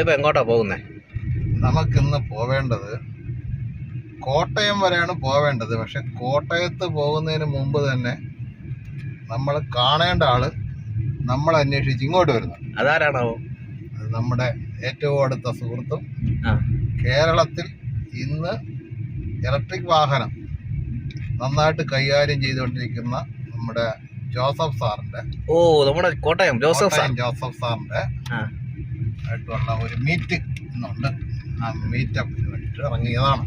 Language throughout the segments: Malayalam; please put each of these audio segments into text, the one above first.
നമ്മളിപ്പോ എങ്ങോട്ടാ പോകുന്നേ? നമുക്കിന്ന് പോവേണ്ടത് കോട്ടയം വരെയാണ് പോവേണ്ടത്. പക്ഷെ കോട്ടയത്ത് പോകുന്നതിന് മുമ്പ് തന്നെ നമ്മൾ കാണേണ്ട ആള് നമ്മൾ അന്വേഷിച്ച് ഇങ്ങോട്ട് വരുന്നു. അതാരാണാവോ? അത് നമ്മുടെ ഏറ്റവും അടുത്ത സുഹൃത്തും കേരളത്തിൽ ഇന്ന് ഇലക്ട്രിക് വാഹനം നന്നായിട്ട് കൈകാര്യം ചെയ്തുകൊണ്ടിരിക്കുന്ന നമ്മുടെ ജോസഫ് സാറിന്റെ നമ്മുടെ കോട്ടയം ജോസഫ് സാറിന്റെ ആയിട്ടുള്ള ഒരു മീറ്റ് ഇന്നുണ്ട്. ആ മീറ്റപ്പിന് വേണ്ടിയിട്ട് ഇറങ്ങിയതാണ്.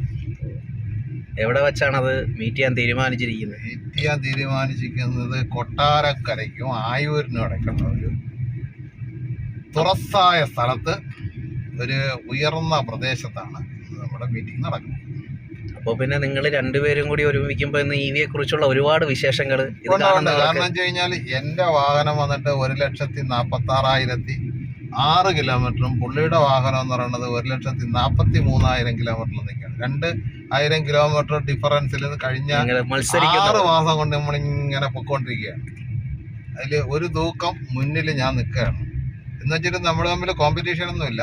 എവിടെ വെച്ചാണത് മീറ്റ് ചെയ്യാൻ തീരുമാനിച്ചിരിക്കുന്നത്? മീറ്റ് ചെയ്യാൻ തീരുമാനിച്ചിരിക്കുന്നത് കൊട്ടാരക്കരയ്ക്കും ആയൂരിനും ഇടയ്ക്കുള്ള ഒരു തുറസായ സ്ഥലത്ത് ഒരു ഉയർന്ന പ്രദേശത്താണ് നമ്മുടെ മീറ്റിംഗ് നടക്കുന്നത്. അപ്പോൾ പിന്നെ നിങ്ങൾ രണ്ടുപേരും കൂടി ഒരുമിക്കുമ്പോൾ ഇന്ന് EV യെ കുറിച്ചുള്ള ഒരുപാട് വിശേഷങ്ങൾ കാരണം വെച്ച് കഴിഞ്ഞാൽ എൻ്റെ വാഹനം വന്നിട്ട് 1,46,006 കിലോമീറ്ററും പുള്ളിയുടെ വാഹനം എന്ന് പറയുന്നത് 1,43,000 കിലോമീറ്ററിൽ നിൽക്കുകയാണ്. 2,000 കിലോമീറ്റർ ഡിഫറൻസിൽ കഴിഞ്ഞ 6 മാസം കൊണ്ട് നമ്മളിങ്ങനെ പൊയ്ക്കൊണ്ടിരിക്കുകയാണ്. അതിൽ ഒരു തൂക്കം മുന്നിൽ ഞാൻ നിൽക്കുകയാണ്. എന്ന് വെച്ചിട്ട് നമ്മൾ തമ്മിൽ കോമ്പറ്റീഷൻ ഒന്നുമില്ല.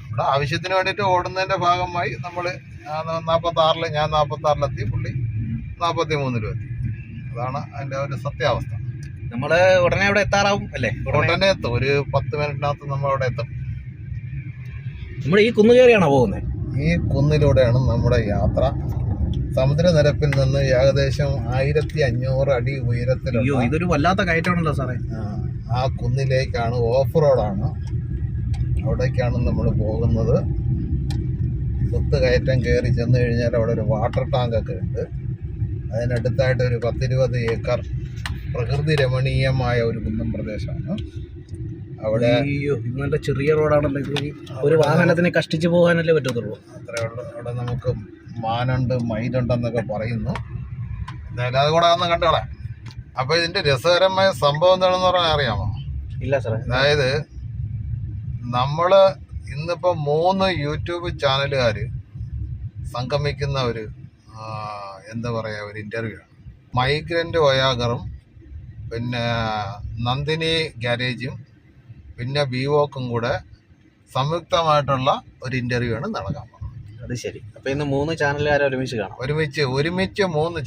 നമ്മുടെ ആവശ്യത്തിന് വേണ്ടിയിട്ട് ഓടുന്നതിൻ്റെ ഭാഗമായി നമ്മൾ 46-ൽ ഞാൻ 46-ലെത്തി, പുള്ളി 43-ലും എത്തി. അതാണ് അതിൻ്റെ ഒരു സത്യാവസ്ഥ. നമ്മള് ഉടനെ അവിടെ എത്താറാവും അല്ലേ? ഉടനെ എത്തും. ഒരു 10 മിനിറ്റിനകത്ത് നമ്മൾ അവിടെ എത്തും. നമ്മൾ ഈ കുന്നു കയറിയാണോ പോകുന്നത്? ഈ കുന്നിലൂടെയാണ് നമ്മുടെ യാത്ര. സമുദ്രനിരപ്പിൽ നിന്ന് ഏകദേശം 1,500 അടി ഉയരത്തിലുള്ള ഇതൊരു വല്ലാത്ത കയറ്റമാണല്ലോ സാറേ. ആ കുന്നിലേക്കാണ്, ഓഫ് റോഡാണ്, അവിടേക്കാണ് നമ്മൾ പോകുന്നത്. കുത്ത് കയറ്റം കയറി ചെന്ന് കഴിഞ്ഞാൽ അവിടെ ഒരു വാട്ടർ ടാങ്കൊക്കെ ഉണ്ട്. അതിനടുത്തായിട്ട് ഒരു 10-20 ഏക്കർ പ്രകൃതി രമണീയമായ ഒരു കുന്നം പ്രദേശമാണ്. അവിടെ നല്ല ചെറിയ റോഡാണല്ലോ. ഒരു വാഹനത്തിന് കഷ്ടിച്ച് പോകാനല്ലേ പറ്റത്തുള്ളൂ. അത്രേ ഉള്ളൂ. അവിടെ നമുക്ക് മാനുണ്ട്, മയിലുണ്ടെന്നൊക്കെ പറയുന്നു. എന്തായാലും അതുകൂടെ ഒന്ന് കണ്ടോളാം. അപ്പോൾ ഇതിൻ്റെ രസകരമായ സംഭവം എന്താണെന്ന് പറഞ്ഞാൽ അറിയാമോ? ഇല്ല സാറേ. അതായത് നമ്മൾ ഇന്നിപ്പോൾ 3 യൂട്യൂബ് ചാനലുകാർ സംഗമിക്കുന്ന ഒരു എന്താ പറയുക, ഒരു ഇൻ്റർവ്യൂ ആണ്. മൈഗ്രൻ്റ് ഒയാഗറും പിന്നെ നന്ദിനി ഗാരേജും പിന്നെ ബിവോക്കും കൂടെ സംയുക്തമായിട്ടുള്ള ഒരു ഇൻ്റർവ്യൂ ആണ് നടക്കാൻ പോകുന്നത്. അത് ശരി. അപ്പോൾ ഇന്ന് 3 ചാനലുകാരെ ഒരുമിച്ച് കാണാം. ഒരുമിച്ച് 3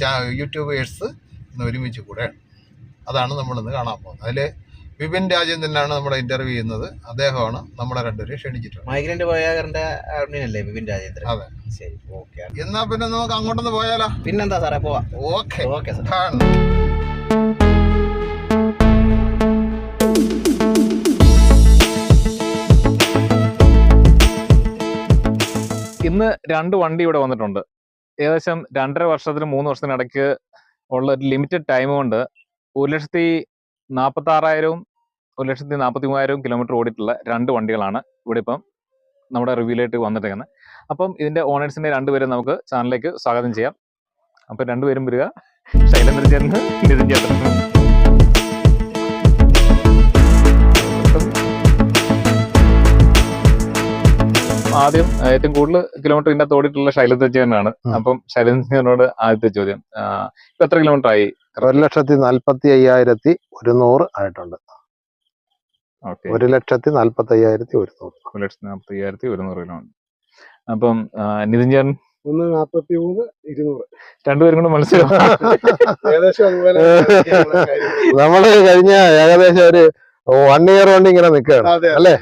യൂട്യൂബേഴ്സ് ഇന്ന് ഒരുമിച്ച് കൂടെയാണ്. അതാണ് നമ്മളിന്ന് കാണാൻ പോകുന്നത്. അതിൽ വിപിൻ രാജേന്ദ്രനാണ് നമ്മുടെ ഇന്റർവ്യൂ ചെയ്യുന്നത്. അദ്ദേഹമാണ് നമ്മളെ രണ്ടുപേരും ക്ഷണിച്ചിട്ടുള്ളത്. മൈഗ്രന്റ് പോയാറിന്റെ അല്ലേ വിപിൻ രാജേന്ദ്രൻ? അതെ. ശരി, ഓക്കെ. എന്നാ പിന്നെ നമുക്ക് അങ്ങോട്ടൊന്ന് പോയാലോ? പിന്നെന്താ സാറേ, പോവാം. Okay okay sir. ഇന്ന് 2 വണ്ടി ഇവിടെ വന്നിട്ടുണ്ട്. ഏകദേശം 2.5 വർഷത്തിന് 3 വർഷത്തിനിടയ്ക്ക് ഉള്ള ഒരു ലിമിറ്റഡ് ടൈം കൊണ്ട് 1,46,000 1,43,000 കിലോമീറ്റർ ഓടിയിട്ടുള്ള 2 വണ്ടികളാണ് ഇവിടെ ഇപ്പം നമ്മുടെ റിവ്യൂലായിട്ട് വന്നിട്ടേക്കുന്നത്. അപ്പം ഇതിൻ്റെ ഓണേഴ്സിനെ 2 പേരും നമുക്ക് ചാനലിലേക്ക് സ്വാഗതം ചെയ്യാം. അപ്പം 2 പേരും വരിക. ശൈലേന്ദ്രൻ ചേട്ടന്, നിതിൻ ചേട്ടൻ. ആദ്യം ഏറ്റവും കൂടുതൽ കിലോമീറ്റർ ഇതിനകത്ത് ഓടിയിട്ടുള്ള ശൈലേന്ദ്രൻ ചേട്ടനാണ്. അപ്പം ശൈലേന്ദ്രൻ ചേട്ടനോട് ആദ്യത്തെ ചോദ്യം, ഇപ്പൊ എത്ര കിലോമീറ്റർ ആയി? 1,45,100 ആയിട്ടുണ്ട്. 1,45,100 കിലോമീറ്റർ. അപ്പം നിതിൻ ചേട്ടൻ 1,43,200. രണ്ടുപേരും കൂടെ മത്സരം. നമ്മള് കഴിഞ്ഞ ഏകദേശം ഒരു 1 ഇയർ കൊണ്ട് ഇങ്ങനെ നിൽക്കുകയാണ് അല്ലേ?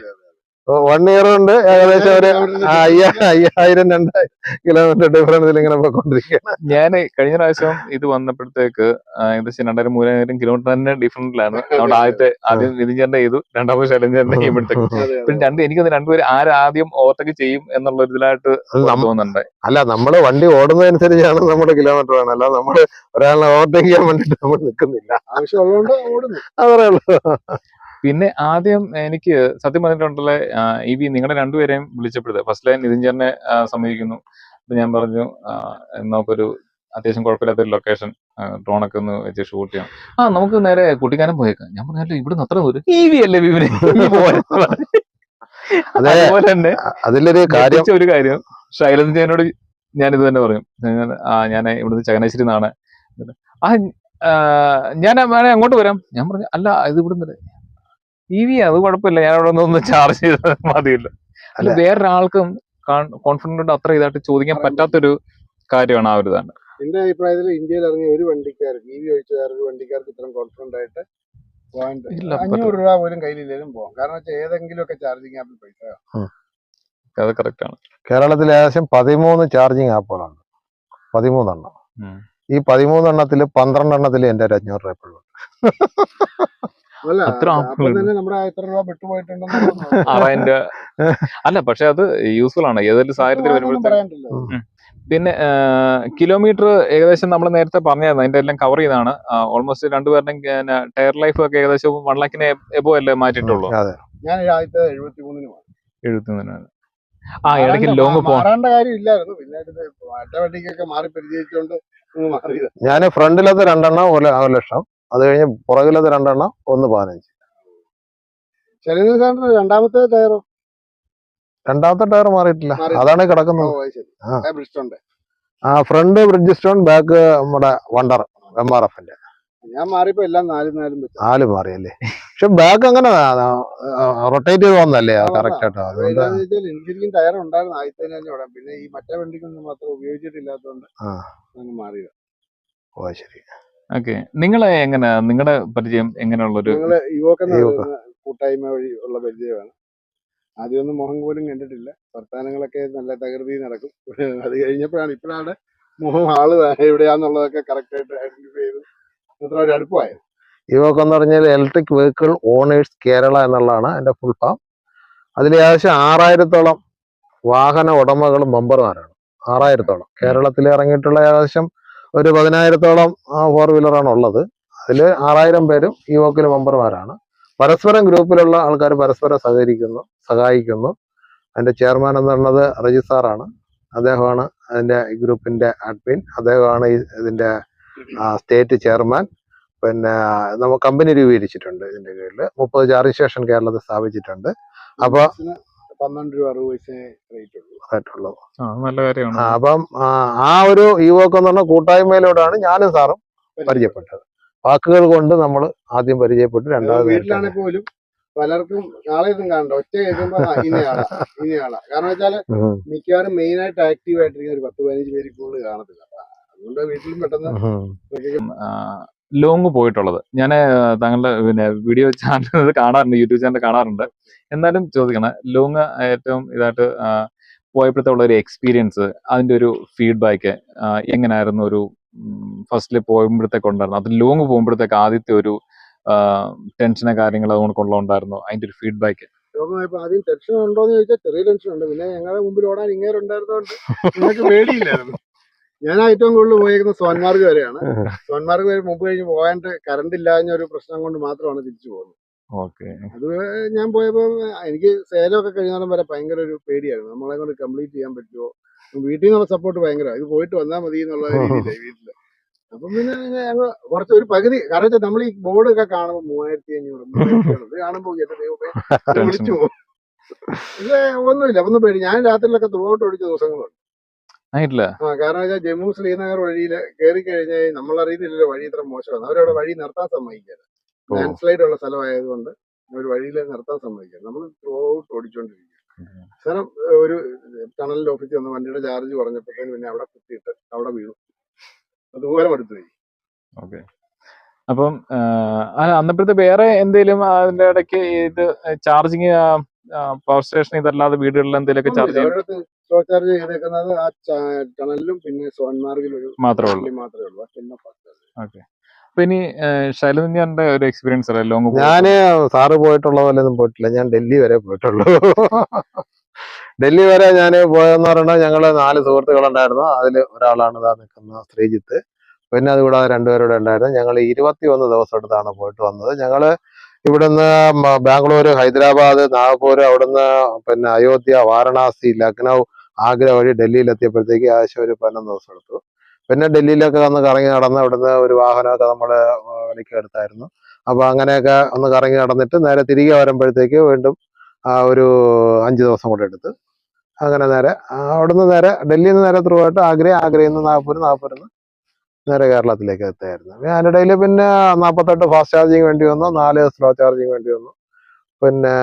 1 ഇയർ കൊണ്ട് ഏകദേശം ഒരു 5,000-2,000 കിലോമീറ്റർ ഡിഫറൻസിൽ ഇങ്ങനെ പോയിക്കൊണ്ടിരിക്കുകയാണ്. ഞാൻ കഴിഞ്ഞ പ്രാവശ്യം ഇത് വന്നപ്പോഴത്തേക്ക് ഏകദേശം 2,000-3,000 കിലോമീറ്റർ തന്നെ ഡിഫറൻസിലാണ് നമ്മുടെ ആദ്യം നിതിൻ ചേട്ടൻ ചെയ്തു, രണ്ടാമത് ശൈലേന്ദ്രൻ ചെയ്യുമ്പോഴത്തേക്ക്. പിന്നെ എനിക്കത് രണ്ടുപേരും ആദ്യം ഓവർടേക്ക് ചെയ്യും എന്നുള്ള ഒരു ഇതിലായിട്ട് തോന്നുന്നുണ്ട്. അല്ല, നമ്മള് വണ്ടി ഓടുന്നതനുസരിച്ചാണ് നമ്മുടെ കിലോമീറ്റർ ആണ്. അല്ല, നമ്മള് ഒരാളെ ഓവർടേക്ക് ചെയ്യാൻ വേണ്ടിട്ട് നമ്മൾ നിൽക്കുന്നില്ല. ആവശ്യമുള്ളതുകൊണ്ട് ഓടുന്നു, അതേ ഉള്ളൂ. പിന്നെ ആദ്യം എനിക്ക് സത്യം പറഞ്ഞിട്ടുണ്ടല്ലേ, EV നിങ്ങളുടെ 2 പേരെയും വിളിച്ചപ്പോഴത്തെ ഫസ്റ്റ് ലൈൻ നിതിൻ ചേട്ടനെ സമീപിക്കുന്നു. അപ്പൊ ഞാൻ പറഞ്ഞു, നമുക്കൊരു അത്യാവശ്യം കുഴപ്പമില്ലാത്തൊരു ലൊക്കേഷൻ ഡ്രോണൊക്കെ ഒന്ന് വെച്ച് ഷൂട്ട് ചെയ്യാം. നമുക്ക് നേരെ കുട്ടിക്കാനം പോയേക്കാം. ഞാൻ പറഞ്ഞല്ലോ, ഇവിടുന്ന് അത്ര ദൂരം EV അല്ലേ വിപിനെ. അതുപോലെ തന്നെ ഒരു കാര്യം ശൈലേന്ദ്രൻ ചേട്ടനോട് ഞാനിത് തന്നെ പറഞ്ഞു. ഞാൻ ഇവിടുന്ന് ചങ്ങനാശ്ശേരി നിന്നാണ്. ഞാൻ അങ്ങോട്ട് വരാം. ഞാൻ പറഞ്ഞു, അല്ല ഇത് ഇവിടുന്ന് EV അത് കുഴപ്പമില്ല, ഞാൻ അവിടെ ഒന്ന് ചാർജ് ചെയ്താൽ മതിയല്ലോ. അല്ല വേറൊരാൾക്കും കോൺഫിഡന്റ് അത്ര ഇതായിട്ട് ചോദിക്കാൻ പറ്റാത്തൊരു കാര്യമാണ് ആ ഒരു ഇതാണ്. എന്റെ അഭിപ്രായത്തിൽ ഇന്ത്യയിൽ ഇറങ്ങിയ ഒരു വണ്ടിക്കാർക്ക് EV ഒഴിച്ച വേറൊരു വണ്ടിക്കാർക്ക് ഇത്രയും കോൺഫിഡന്റ് ആയിട്ട് പോകാൻ 500 രൂപ പോലും കയ്യിലില്ലേലും പോകാം. കാരണം വെച്ചാൽ ഏതെങ്കിലും ഒക്കെ ചാർജിങ് ആപ്പിൽ പൈസ അത് കറക്റ്റ് ആണ്. കേരളത്തിൽ ഏകദേശം 13 ചാർജിങ് ആപ്പുകളുണ്ട്. 13 എണ്ണം. ഈ 13 എണ്ണത്തിൽ 12 എണ്ണത്തിൽ എന്റെ 500 രൂപ ഇപ്പോഴും അല്ല. അത്ര അപ്പൊ തന്നെ നമ്മുടെ എത്ര രൂപ വിട്ടുപോയിട്ടുണ്ടെന്ന് 6000 രൂപ അല്ല, പക്ഷെ അത് യൂസ്ഫുൾ ആണ് ഏതൊരു സാഹചര്യത്തിൽ വരുമ്പോഴത്തേക്ക്. പറയാനില്ല. പിന്നെ കിലോമീറ്റർ ഏകദേശം നമ്മൾ നേരത്തെ പറഞ്ഞായിരുന്നു, അതിന്റെ എല്ലാം കവർ ചെയ്താണ്. ഓൾമോസ്റ്റ് രണ്ടുപേരുടെയും ടയർ ലൈഫ് ഒക്കെ ഏകദേശം 1 lakhന് എബോ അല്ലേ മാറ്റിയിട്ടുള്ളൂ. അതെ. ഞാൻ ആദ്യത്തെ 73 73 ഇടയ്ക്ക് ലോങ് മാറേണ്ട കാര്യം ഇല്ലായിരുന്നു. പിന്നെ മറ്റേ വണ്ടിക്കൊക്കെ മാറി പരിചയിച്ചുകൊണ്ട് മാറിയത്. ഞാൻ ഫ്രണ്ടിലത്തെ 2 എണ്ണം 1 ലക്ഷം, അത് കഴിഞ്ഞ് പുറകിലത്തെ 2 എണ്ണം 1.15. ശരീരം സാറിന് രണ്ടാമത്തെ ടയറോ? രണ്ടാമത്തെ ടയർ മാറിയിട്ടില്ല, അതാണ് കിടക്കുന്നത്. ബ്രിസ്റ്റോന്റെ ഫ്രണ്ട് ബ്രിഡ്ജിസ്റ്റോൺ, ബാക്ക് നമ്മുടെ വണ്ടർ MRF-ന്റെ. ഞാൻ മാറിയപ്പോ എല്ലാം 4 മാറിയല്ലേ. പക്ഷെ ബാക്ക് അങ്ങനെ റൊട്ടേറ്റ് ചെയ്ത് വന്നല്ലേ കറക്റ്റ് ആയിട്ടോ. അതുകൊണ്ട് എനിക്കും ടയർ ഉണ്ടായിരുന്നു ആദ്യത്തെ തന്നെ. പിന്നെ ഈ മറ്റേ വണ്ടിക്കൊന്നും മാത്രം ഉപയോഗിച്ചിട്ടില്ലാത്തതുകൊണ്ട് മാറിയത്. ഓ ശരി. ഓക്കെ, നിങ്ങളെ എങ്ങനെ, നിങ്ങളുടെ പരിചയം എങ്ങനെയുള്ളൊരു? ഞങ്ങള് കൂട്ടായ്മ വഴി ഉള്ള പരിചയമാണ്. ആദ്യമൊന്നും മുഖം പോലും കണ്ടിട്ടില്ല. വർത്താനങ്ങളൊക്കെ നല്ല തകൃതി നടക്കും. അത് കഴിഞ്ഞപ്പോഴാണ് ഇപ്പോഴാണ് മുഖം ആള് എവിടെയാന്നുള്ളതൊക്കെ കറക്റ്റ് ആയിട്ട് ഐഡന്റിഫൈ ചെയ്ത് അത്ര ഒരു അടുപ്പമായത്. ഇവൊക്കെ എന്ന് പറഞ്ഞാൽ ഇലക്ട്രിക് വെഹിക്കിൾ ഓണേഴ്സ് കേരള എന്നുള്ളതാണ് എൻ്റെ ഫുൾ ഫാം. അതിൽ ഏകദേശം 6000-ഓളം വാഹന ഉടമകളും മെമ്പർമാരാണ്. 6000-ഓളം കേരളത്തിൽ ഇറങ്ങിയിട്ടുള്ള ഏകദേശം ഒരു 10,000-ഓളം 4 വീലറാണ് ഉള്ളത്. അതിൽ 6000 പേരും ഈ വോക്കിൽ മെമ്പർമാരാണ്. പരസ്പരം ഗ്രൂപ്പിലുള്ള ആൾക്കാർ പരസ്പരം സഹായിക്കുന്നു. അതിന്റെ ചെയർമാൻ എന്ന് പറയുന്നത് റജിസാറാണ്. അദ്ദേഹമാണ് അതിന്റെ ഗ്രൂപ്പിന്റെ അഡ്മിൻ. അദ്ദേഹമാണ് ഇതിന്റെ സ്റ്റേറ്റ് ചെയർമാൻ. പിന്നെ നമ്മൾ കമ്പനി രൂപീകരിച്ചിട്ടുണ്ട് ഇതിന്റെ കീഴിൽ. 30 ചാർജിങ് സ്റ്റേഷൻ കേരളത്തിൽ സ്ഥാപിച്ചിട്ടുണ്ട്. അപ്പൊ 12 രൂപ 60 പൈസ റേറ്റ് ഉള്ളൂ. നല്ല കാര്യമാണ്. അപ്പം ആ ഒരു ഈവോക്ക് എന്ന് പറഞ്ഞ കൂട്ടായ്മയിലൂടെയാണ് ഞാനും സാറും പരിചയപ്പെട്ടത്. വാക്കുകൾ കൊണ്ട് നമ്മൾ ആദ്യം പരിചയപ്പെട്ടു. രണ്ടാമത് വീട്ടിലാണെങ്കിൽ പോലും പലർക്കും ആളെയൊന്നും കാണണ്ട, ഒറ്റ കേൾക്കുമ്പോ ഇനിയാളാ. കാരണം വെച്ചാല് മിക്കവാറും മെയിൻ ആയിട്ട് ആക്റ്റീവ് ആയിട്ടിരിക്കുന്ന ഒരു 10-15 പേര് കൂടുതൽ കാണത്തില്ല. അതുകൊണ്ട് വീട്ടിലും പെട്ടെന്ന് ലോങ് പോയിട്ടുള്ളത് ഞാൻ താങ്കളുടെ പിന്നെ വീഡിയോ ചാനൽ കാണാറുണ്ട്, യൂട്യൂബ് ചാനൽ കാണാറുണ്ട്. എന്നാലും ചോദിക്കണം, ലോങ് ഏറ്റവും ഇതായിട്ട് പോയപ്പോഴത്തേക്കുള്ള ഒരു എക്സ്പീരിയൻസ്, അതിന്റെ ഒരു ഫീഡ്ബാക്ക് എങ്ങനെയായിരുന്നു? ഒരു ഫസ്റ്റില് പോകുമ്പോഴത്തേക്ക് ഉണ്ടായിരുന്നു, അത് ലോങ് പോകുമ്പോഴത്തേക്ക് ആദ്യത്തെ ഒരു ടെൻഷനോ കാര്യങ്ങളോ അതുകൊണ്ടുണ്ടായിരുന്നു, അതിന്റെ ഒരു ഫീഡ്ബാക്ക്? ആദ്യം ടെൻഷൻ ഉണ്ടോന്ന് ചോദിച്ചാൽ ചെറിയ ടെൻഷൻ ഉണ്ട്. പിന്നെ ഞങ്ങളുടെ മുമ്പിൽ ഓടാൻ ഇങ്ങേരുണ്ടായിരുന്നോണ്ട് ഞങ്ങൾക്ക് പേടിയില്ലായിരുന്നു. ഞാൻ ഏറ്റവും കൂടുതൽ പോയിരിക്കുന്നത് സോൻമാർഗ് വരെയാണ്. സോൻമാർഗ് വരെ മുമ്പ് കഴിഞ്ഞ് പോകാണ്ട് കറണ്ട് ഇല്ലാഞ്ഞ ഒരു പ്രശ്നം കൊണ്ട് മാത്രമാണ് തിരിച്ചു പോകുന്നത്. അത് ഞാൻ പോയപ്പോ എനിക്ക് സേലമൊക്കെ കഴിയുന്നതും വരെ ഭയങ്കര ഒരു പേടിയായിരുന്നു. നമ്മളെ കൊണ്ട് കംപ്ലീറ്റ് ചെയ്യാൻ പറ്റുമോ, വീട്ടിൽ നിന്നുള്ള സപ്പോർട്ട് ഭയങ്കര, ഇത് പോയിട്ട് വന്നാൽ മതി എന്നുള്ള രീതിയിലായി വീട്ടില്. അപ്പം പിന്നെ ഞങ്ങൾ കുറച്ച് ഒരു പകുതി, കാരണം വെച്ചാൽ നമ്മൾ ഈ ബോർഡ് ഒക്കെ കാണുമ്പോൾ 3500 ഇത് കാണുമ്പോൾ വിളിച്ചു പോകും. ഇത് ഒന്നുമില്ല, ഒന്നും പേടി. ഞാൻ രാത്രിയിലൊക്കെ ത്രൂഔട്ട് ഓടിച്ച ദിവസങ്ങളുണ്ട്. കാരണം വെച്ചാൽ ജമ്മു ശ്രീനഗർ വഴിയിൽ കയറി കഴിഞ്ഞാൽ നമ്മൾ അറിയുന്നില്ലല്ലോ വഴി ഇത്ര മോശമാണ്. അവരവിടെ വഴി നിർത്താൻ സമ്മതിക്കാറ്. ലാൻഡ് സ്ലൈഡ് ഉള്ള സ്ഥലമായതുകൊണ്ട് ഒരു വഴിയിൽ നിർത്താൻ സമ്മതിക്കാറ്. നമ്മൾ ത്രൂഔട്ട് ഓടിച്ചോണ്ടിരിക്കുക. അവസാനം ഒരു ടണലിന്റെ ഓഫീസിൽ വന്ന് വണ്ടിയുടെ ചാർജ് പറഞ്ഞപ്പോഴത്തേന് പിന്നെ അവിടെ കുത്തിയിട്ട് അവിടെ വീണു. അതുപോലെ മടുത്തു പോയി. ഓക്കെ. അപ്പം അന്നപ്പോഴത്തെ വേറെ എന്തെങ്കിലും അതിന്റെ ഇടയ്ക്ക് ഇത് ചാർജിങ് പവർ സ്റ്റേഷൻ ഇതല്ലാതെ വീടുകളിൽ എന്തെങ്കിലുമൊക്കെ ചാർജ് സ്ലോ ചാർജ് ചെയ്തേക്കുന്നത് ആ ടണലിലും പിന്നെ സോൻമാർഗിലും മാത്രമേ ഉള്ളൂ. ഓക്കെ. അപ്പൊ ഇനി ശൈലജന്റെ ഒരു എക്സ്പീരിയൻസ് അല്ലേ ലോങ്? ഞാന് സാറ് പോയിട്ടുള്ള പോലെ ഒന്നും പോയിട്ടില്ല. ഞാൻ ഡൽഹി വരെ പോയിട്ടുള്ളൂ. ഡൽഹി വരെ ഞാൻ പോയെന്ന് പറഞ്ഞാൽ ഞങ്ങള് 4 സുഹൃത്തുക്കളുണ്ടായിരുന്നു. അതിൽ ഒരാളാണ് ഇതാ നിൽക്കുന്ന ശ്രീജിത്ത്. പിന്നെ അതുകൂടാതെ 2 പേരുടെ ഉണ്ടായിരുന്നു. ഞങ്ങൾ 21 ദിവസം എടുത്താണ് പോയിട്ട് വന്നത്. ഞങ്ങള് ഇവിടുന്ന് ബാംഗ്ലൂർ, ഹൈദരാബാദ്, നാഗ്പൂർ, അവിടുന്ന് പിന്നെ അയോധ്യ, വാരണാസി, ലക്നൗ, ആഗ്ര വഴി ഡൽഹിയിൽ എത്തിയപ്പോഴത്തേക്ക് ഏകദേശം ഒരു 11 ദിവസം എടുത്തു. പിന്നെ ഡൽഹിയിലൊക്കെ ഒന്ന് കറങ്ങി നടന്ന് അവിടുന്ന് ഒരു വാഹനമൊക്കെ നമ്മള് വിലക്ക് എടുത്തായിരുന്നു. അപ്പൊ അങ്ങനെയൊക്കെ ഒന്ന് കറങ്ങി നടന്നിട്ട് നേരെ തിരികെ വരുമ്പോഴത്തേക്ക് വീണ്ടും ഒരു 5 ദിവസം കൂടെ എടുത്ത് അങ്ങനെ നേരെ അവിടുന്ന് നേരെ ഡൽഹിയിൽ നിന്ന് നേരെ ത്രൂ ആയിട്ട് ആഗ്രയിൽ നിന്ന് നാഗ്പൂരിൽ നിന്ന് നേരെ കേരളത്തിലേക്ക് എത്തുമായിരുന്നു. അതിനിടയിൽ പിന്നെ 48 ഫാസ്റ്റ് ചാർജിങ് വേണ്ടി വന്നു, 4 സ്ലോ ചാർജിങ് വേണ്ടി വന്നു. പിന്നെ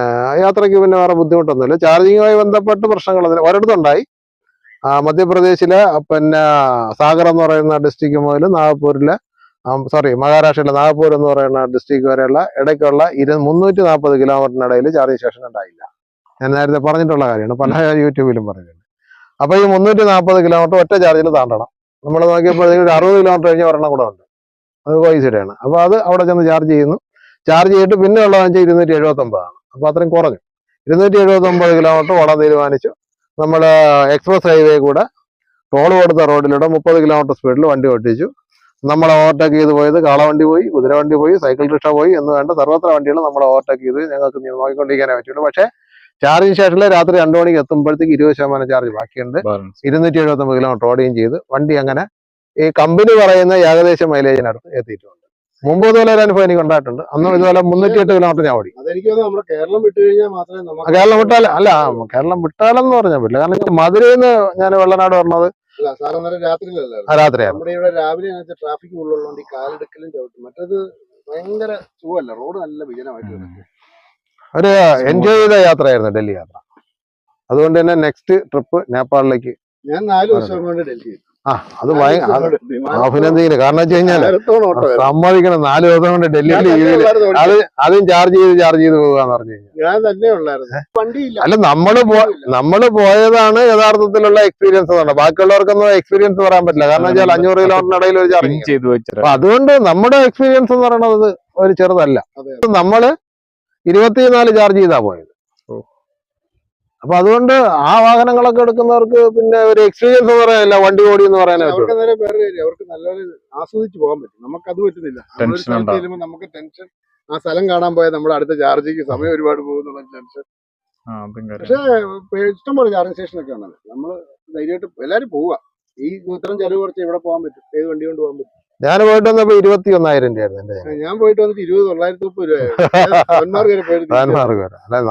യാത്രയ്ക്ക് പിന്നെ വേറെ ബുദ്ധിമുട്ടൊന്നുമില്ല. ചാർജിങ്ങുമായി ബന്ധപ്പെട്ട് പ്രശ്നങ്ങൾ ഒരിടത്തുണ്ടായി. മധ്യപ്രദേശിലെ പിന്നെ സാഗർ എന്ന് പറയുന്ന ഡിസ്ട്രിക്ട് മുതൽ നാഗ്പൂരിലെ മഹാരാഷ്ട്രയിലെ നാഗ്പൂർ എന്ന് പറയുന്ന ഡിസ്ട്രിക്ട് വരെയുള്ള ഇടയ്ക്കുള്ള 340 കിലോമീറ്ററിനിടയിൽ ചാർജിങ് സ്റ്റേഷൻ ഉണ്ടായില്ല. ഞാൻ നേരത്തെ പറഞ്ഞിട്ടുള്ള കാര്യമാണ്, പല യൂട്യൂബിലും പറഞ്ഞിട്ടുണ്ട്. അപ്പൊ ഈ 340 കിലോമീറ്റർ ഒറ്റ ചാർജിൽ താണ്ടണം. നമ്മൾ നോക്കിയപ്പോഴത്തേക്കും 60 കിലോമീറ്റർ കഴിഞ്ഞ് ഒരെണ്ണം കൂടെ ഉണ്ട്, അത് കോയിസിടെയാണ്. അപ്പൊ അത് അവിടെ ചെന്ന് ചാർജ് ചെയ്യുന്നു. ചാർജ് ചെയ്തിട്ട് പിന്നെ ഉള്ളതെന്ന് വെച്ചാൽ 279 അപ്പൊ അത്രയും കുറഞ്ഞു. 279 കിലോമീറ്റർ ഓടാൻ തീരുമാനിച്ചു. നമ്മൾ എക്സ്പ്രസ് ഹൈവേ കൂടെ ടോൾ കൊടുത്ത റോഡിലൂടെ 30 കിലോമീറ്റർ സ്പീഡിൽ വണ്ടി ഓട്ടിച്ചു. നമ്മളെ ഓവർടേക്ക് ചെയ്ത് പോയത് കാളവണ്ടി പോയി, കുതിരവണ്ടി പോയി, സൈക്കിൾ റിക്ഷ പോയി എന്ന് വേണ്ട സർവത്ര വണ്ടികൾ നമ്മളെ ഓവർടേക്ക് ചെയ്ത് ഞങ്ങൾക്ക് നോക്കിക്കൊണ്ടിരിക്കാനേ പറ്റുള്ളൂ. പക്ഷേ ചാർജിങ് സ്റ്റേഷനിൽ രാത്രി 2 മണിക്ക് എത്തുമ്പോഴത്തേക്ക് 20% ചാർജ് ബാക്കിയുണ്ട്. 279 കിലോമീറ്റർ ഓടുകയും ചെയ്ത് വണ്ടി അങ്ങനെ ഈ കമ്പനി പറയുന്ന ഏകദേശം മൈലേജിനടുത്ത് എത്തിയിട്ടുണ്ട്. മുമ്പ് ഇതുപോലെ ഒരു അനുഭവം എനിക്ക് ഉണ്ടായിട്ടുണ്ട്. അന്നും ഇതുപോലെ 308 കിലോമീറ്റർ ഞാൻ ഓടി. അതെനിക്ക് തോന്നുന്നു നമ്മുടെ കേരളം വിട്ടു കഴിഞ്ഞാൽ മാത്രമേ നമുക്ക് കേരളം വിട്ടാലെന്ന് പറഞ്ഞാൽ പറ്റില്ല. കാരണം മധുരയിൽ നിന്ന് ഞാൻ വെള്ളനാട് പറഞ്ഞത് സാർ അന്നേരം രാത്രിയിലല്ല, രാത്രിയാണ്. നമ്മുടെ ഇവിടെ രാവിലെ ട്രാഫിക് ഉള്ളതുകൊണ്ട് ഈ കാലെടുക്കലും ചവിട്ടും. മറ്റേത് ഭയങ്കര സുഖമല്ല, റോഡ് നല്ല വിജനമായിട്ട് കിടക്കും. ഒരു എൻജോയ് ചെയ്ത യാത്രയായിരുന്നു ഡൽഹി യാത്ര. അതുകൊണ്ട് തന്നെ നെക്സ്റ്റ് ട്രിപ്പ് നേപ്പാളിലേക്ക്. ഞാൻ 4 ദിവസം കൊണ്ട് ഡൽഹി അത് അഭിനന്ദിക്കുന്നു. കാരണം വെച്ച് കഴിഞ്ഞാൽ സമ്മതിക്കണം, 4 ദിവസം കൊണ്ട് ഡൽഹിയിൽ അതും ചാർജ് ചെയ്ത് പോകാന്ന് പറഞ്ഞു കഴിഞ്ഞാൽ ഞാൻ തന്നെ ഉള്ളായിരുന്നു, വണ്ടിയില്ല. അല്ല, നമ്മള് പോയതാണ് യഥാർത്ഥത്തിലുള്ള എക്സ്പീരിയൻസ് എന്ന് പറഞ്ഞത്. ബാക്കിയുള്ളവർക്കൊന്നും എക്സ്പീരിയൻസ് പറയാൻ പറ്റില്ല. കാരണം വെച്ചാൽ 500 കിലോമീറ്ററിനിടയിൽ ഒരു ചാർജിങ് ചെയ്തു വെച്ചത്. അപ്പൊ അതുകൊണ്ട് നമ്മുടെ എക്സ്പീരിയൻസ് എന്ന് പറയുന്നത് ഒരു ചെറുതല്ല. നമ്മള് 24 ചാർജ് ചെയ്താ പോയത്. അപ്പൊ അതുകൊണ്ട് ആ വാഹനങ്ങളൊക്കെ എടുക്കുന്നവർക്ക് പിന്നെ ഒരു എക്സ്പീരിയൻസ് എന്ന് പറയാനില്ല, വണ്ടി ഓടി എന്ന് പറയാനായിട്ട്. അവർക്ക് നേരെ വേറെ കാര്യം, അവർക്ക് നല്ലപോലെ ആസ്വദിച്ച് പോകാൻ പറ്റും. നമുക്ക് അത് പറ്റുന്നില്ല. നമുക്ക് ടെൻഷൻ, ആ സ്ഥലം കാണാൻ പോയാൽ നമ്മുടെ അടുത്ത ചാർജിങ് സമയം ഒരുപാട് പോകുന്നുള്ള ടെൻഷൻ. പക്ഷേ ഇഷ്ടംപോലെ ചാർജിങ് സ്റ്റേഷനൊക്കെ ഉണ്ടല്ലോ. നമ്മള് ധൈര്യമായിട്ട് എല്ലാവരും പോവുക. ഈ ഇത്തരം ചെലവ് കുറച്ച് ഇവിടെ പോകാൻ പറ്റും, ഏത് വണ്ടി കൊണ്ട് പോകാൻ പറ്റും. ഞാൻ പോയിട്ട് വന്നപ്പോ 21,000 രൂപയായിരുന്നു എന്റെ. ഞാൻ പോയിട്ട് വന്നിട്ട് 20,930 രൂപ. അല്ല,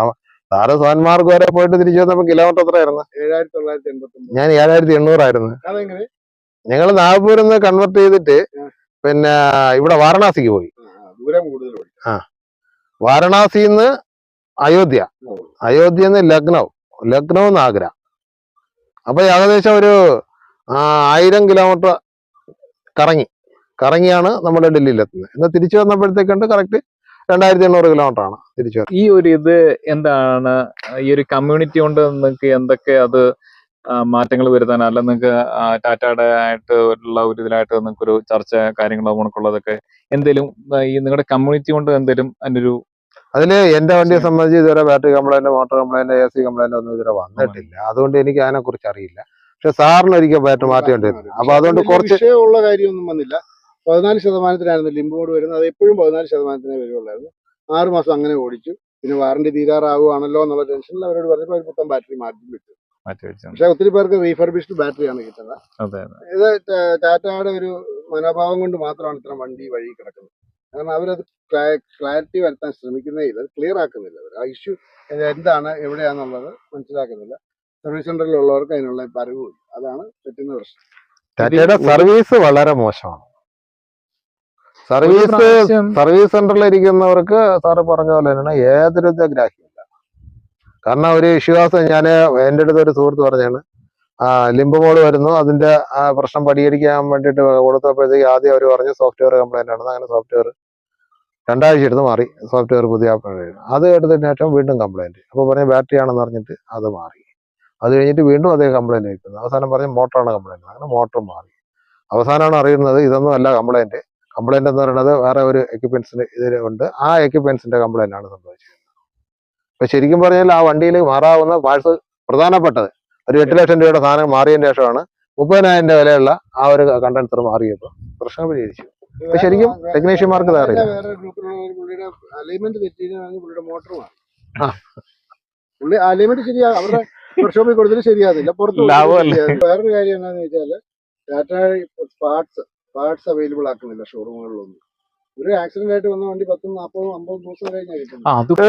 സാറ് സോൻമാർഗ് വരെ പോയിട്ട് തിരിച്ചു വന്നപ്പോ കിലോമീറ്റർ എത്രയായിരുന്നു? 7,989. ഞാൻ 7,800 ആയിരുന്നു. അതെങ്ങനെ? ഞങ്ങൾ നാഗ്പൂരിൽ നിന്ന് കൺവെർട്ട് ചെയ്തിട്ട് പിന്നെ ഇവിടെ വാരണാസിക്ക് പോയി. ദൂരം കൂടുതൽ. വാരണാസിന്ന് അയോധ്യന്ന് ലക്നൗന്ന് ആഗ്ര. അപ്പൊ ഏകദേശം ഒരു 1000 കിലോമീറ്റർ കറങ്ങിയാണ് നമ്മുടെ ഡൽഹിയിലെത്തുന്നത്. എന്നാൽ തിരിച്ചു വന്നപ്പോഴത്തേക്കുണ്ട് കറക്റ്റ് 2,800 കിലോമീറ്റർ ആണ് തിരിച്ചു. ഈ ഒരു ഇത് എന്താണ്, ഈ ഒരു കമ്മ്യൂണിറ്റി കൊണ്ട് നിങ്ങൾക്ക് എന്തൊക്കെ അത് മാറ്റങ്ങൾ വരുത്താൻ, അല്ല നിങ്ങൾക്ക് ടാറ്റയുടെ ആയിട്ട് ഉള്ള ഒരു ഇതിലായിട്ട് നിങ്ങൾക്ക് ഒരു ചർച്ച കാര്യങ്ങളോ നമുക്കുള്ളതൊക്കെ എന്തെങ്കിലും ഈ നിങ്ങളുടെ കമ്മ്യൂണിറ്റി കൊണ്ട് എന്തെങ്കിലും അതിനൊരു അതില് എന്റെ വണ്ടിയെ സംബന്ധിച്ച് ഇതുവരെ battery complaint, motor complaint, AC complaint ഒന്നും ഇതുവരെ വന്നിട്ടില്ല. അതുകൊണ്ട് എനിക്ക് അതിനെ കുറിച്ച് അറിയില്ല. പക്ഷെ സാറിന് ഒരിക്കൽ ബാറ്ററി മാറ്റേണ്ടിയിരുന്നു. അപ്പൊ അതുകൊണ്ട് കുറച്ച് വിഷയമുള്ള കാര്യമൊന്നും വന്നില്ല. 14% ലിമ്പ് മോഡ് വരുന്നത്. അത് എപ്പോഴും 14% വരുള്ളായിരുന്നു. 6 മാസം അങ്ങനെ ഓടിച്ചു. പിന്നെ വാറണ്ടി തീരാറാവുകയാണല്ലോ എന്നുള്ള ടെൻഷനിൽ അവരോട് പറഞ്ഞപ്പോൾ അവർ മൊത്തം ബാറ്ററി മാറ്റി വെച്ചു. പക്ഷെ ഒത്തിരി പേർക്ക് റീഫർബിഷ്ഡ് ബാറ്ററിയാണ് കിട്ടുന്നത്. ഇത് ടാറ്റയുടെ ഒരു മനോഭാവം കൊണ്ട് മാത്രമാണ് ഇത്തരം വണ്ടി വഴി കിടക്കുന്നത്. കാരണം അവരത് ക്ലാരിറ്റി വരുത്താൻ ശ്രമിക്കുന്നേ ഇല്ല, അത് ക്ലിയർ ആക്കുന്നില്ല. അവർ ആ ഇഷ്യൂ എന്താണ്, എവിടെയാണെന്നുള്ളത് മനസ്സിലാക്കുന്നില്ല. സർവീസ് സെന്ററിലുള്ളവർക്ക് അതിനുള്ള അറിവില്ല. അതാണ് പറ്റുന്ന പ്രശ്നം. ടാറ്റയുടെ സർവീസ് വളരെ മോശമാണ്. സർവീസ് സെന്ററിൽ ഇരിക്കുന്നവർക്ക് സാറ് പറഞ്ഞ പോലെ തന്നെ ഏതൊരു ഗ്രാഹ്യമില്ല. കാരണം ഒരു വിശ്വാസം, ഞാൻ എൻ്റെ അടുത്ത് ഒരു സുഹൃത്ത് പറഞ്ഞാണ്, ലിംബ് മോഡ് വരുന്നു, അതിന്റെ പ്രശ്നം പരിഹരിക്കാൻ വേണ്ടിയിട്ട് കൊടുത്തപ്പോഴത്തേക്ക് ആദ്യം അവർ പറഞ്ഞു സോഫ്റ്റ്വെയർ കംപ്ലൈന്റ് ആണെന്ന്. അങ്ങനെ സോഫ്റ്റ്വെയർ 2 ആഴ്ച എടുത്ത് മാറി. സോഫ്റ്റ്വെയർ പുതിയ അത് എടുത്തതിന് ശേഷം വീണ്ടും കംപ്ലൈന്റ്. അപ്പോൾ പറഞ്ഞ ബാറ്ററി ആണെന്ന് പറഞ്ഞിട്ട് അത് മാറി. അത് കഴിഞ്ഞിട്ട് വീണ്ടും അതേ കംപ്ലൈന്റ് വയ്ക്കുന്നു. അവസാനം പറഞ്ഞ് മോട്ടറാണ് കംപ്ലൈന്റ്. അങ്ങനെ മോട്ടർ മാറി. അവസാനമാണ് അറിയുന്നത് ഇതൊന്നും അല്ല കംപ്ലൈന്റ് എന്ന് പറയുന്നത് വേറെ ഒരു എക്യുപ്മെന്റ്സിന് ഇതിലുണ്ട്. ആ എക്യുപ്മെന്റ്സിന്റെ കംപ്ലൈന്റ് ആണ് സംഭവിച്ചത്. അപ്പൊ ശരിക്കും പറഞ്ഞാൽ ആ വണ്ടിയിൽ മാറാവുന്ന പാർട്സ് പ്രധാനപ്പെട്ടത് ഒരു 8 ലക്ഷം രൂപയുടെ സാധനം മാറിയതിന് ശേഷമാണ് 30,000 രൂപ വിലയുള്ള ആ ഒരു കണ്ടൻസർ മാറിയപ്പോൾ പ്രശ്നം പരിഹരിച്ചു. അപ്പൊ ശരിക്കും ടെക്നീഷ്യന്മാർക്ക് അറിയില്ല. വേറെ ഗ്രൂപ്പിലുള്ള പുള്ളിയുടെ അലൈൻമെന്റ് തെറ്റിയാണ് പുള്ളിയുടെ മോട്ടർ മാറി. പുള്ളി അലൈൻമെന്റ് ശരിയാ, അവരുടെ വർക്ക്ഷോപ്പിൽ കൊടുത്തിട്ട് ശരിയാകുന്നില്ല, പുറത്ത്. വേറൊരു കാര്യം എന്താണെന്ന് വെച്ചാൽ ടാറ്റ പാർട്സ് അവൈലബിൾ ആക്കുന്നില്ല ഷോറൂമുകളിലൊന്നും. ഒരു ആക്സിഡന്റ് ആയിട്ട് വന്ന വണ്ടി 10, 40, 50 ദിവസം കഴിഞ്ഞാൽ കിട്ടുന്നത്.